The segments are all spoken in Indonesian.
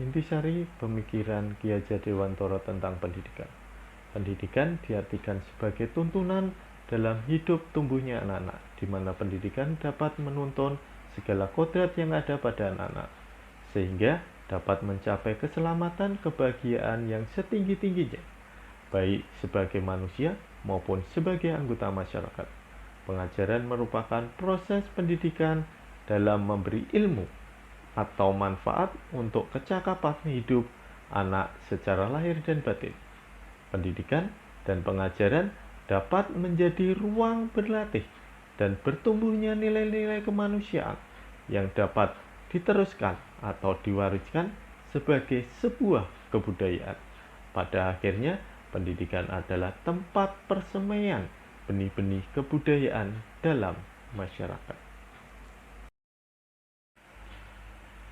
Intisari pemikiran Ki Hajar Dewantara tentang pendidikan. Pendidikan diartikan sebagai tuntunan dalam hidup tumbuhnya anak-anak, di mana pendidikan dapat menuntun segala kodrat yang ada pada anak-anak, sehingga dapat mencapai keselamatan kebahagiaan yang setinggi-tingginya, baik sebagai manusia maupun sebagai anggota masyarakat. Pengajaran merupakan proses pendidikan dalam memberi ilmu atau manfaat untuk kecakapan hidup anak secara lahir dan batin. Pendidikan dan pengajaran dapat menjadi ruang berlatih dan bertumbuhnya nilai-nilai kemanusiaan yang dapat diteruskan atau diwariskan sebagai sebuah kebudayaan. Pada akhirnya, pendidikan adalah tempat persemaian benih-benih kebudayaan dalam masyarakat.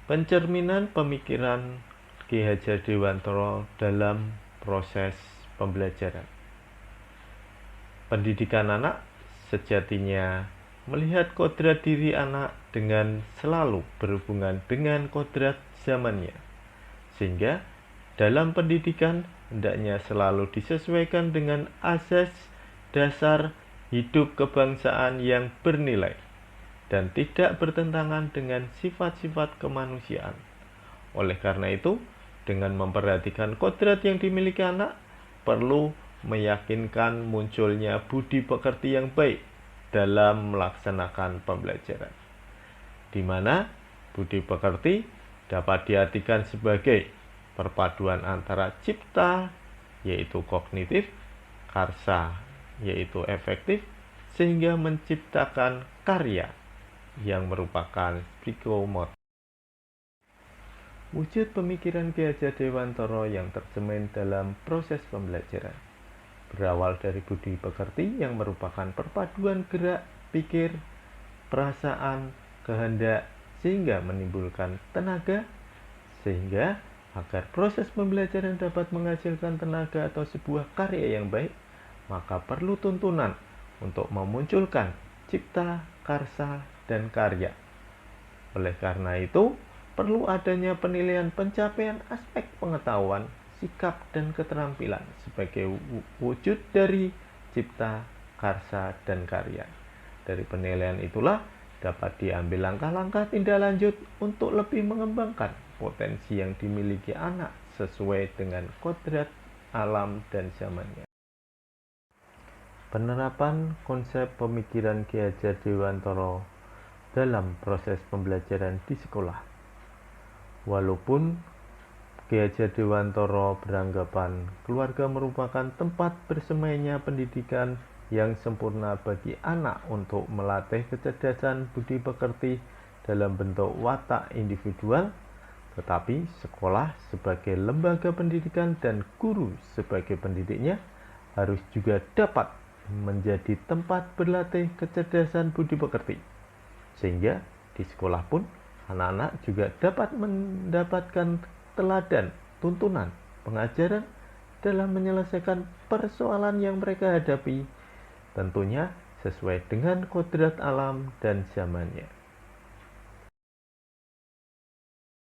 Pencerminan pemikiran Ki Hajar Dewantara dalam proses pembelajaran. Pendidikan anak sejatinya melihat kodrat diri anak dengan selalu berhubungan dengan kodrat zamannya, sehingga dalam pendidikan hendaknya selalu disesuaikan dengan asas dasar hidup kebangsaan yang bernilai dan tidak bertentangan dengan sifat-sifat kemanusiaan. Oleh karena itu, dengan memperhatikan kodrat yang dimiliki anak, perlu meyakinkan munculnya budi pekerti yang baik dalam melaksanakan pembelajaran, di mana budi pekerti dapat diartikan sebagai perpaduan antara cipta, yaitu kognitif, karsa, yaitu efektif, sehingga menciptakan karya yang merupakan psikomotor. Wujud pemikiran Ki Hajar Dewantara yang tercermin dalam proses pembelajaran berawal dari budi pekerti yang merupakan perpaduan gerak, pikir, perasaan, kehendak, sehingga menimbulkan tenaga, sehingga agar proses pembelajaran dapat menghasilkan tenaga atau sebuah karya yang baik, maka perlu tuntunan untuk memunculkan cipta, karsa, dan karya. Oleh karena itu, perlu adanya penilaian pencapaian aspek pengetahuan, sikap, dan keterampilan sebagai wujud dari cipta, karsa, dan karya. Dari penilaian itulah dapat diambil langkah-langkah tindak lanjut untuk lebih mengembangkan potensi yang dimiliki anak sesuai dengan kodrat alam dan zamannya. Penerapan konsep pemikiran Ki Hajar Dewantara dalam proses pembelajaran di sekolah. Walaupun Ki Hajar Dewantara beranggapan keluarga merupakan tempat bersemainya pendidikan yang sempurna bagi anak untuk melatih kecerdasan budi pekerti dalam bentuk watak individual, tetapi sekolah sebagai lembaga pendidikan dan guru sebagai pendidiknya harus juga dapat menjadi tempat berlatih kecerdasan budi pekerti, sehingga di sekolah pun anak-anak juga dapat mendapatkan teladan, tuntunan, pengajaran dalam menyelesaikan persoalan yang mereka hadapi, tentunya sesuai dengan kodrat alam dan zamannya.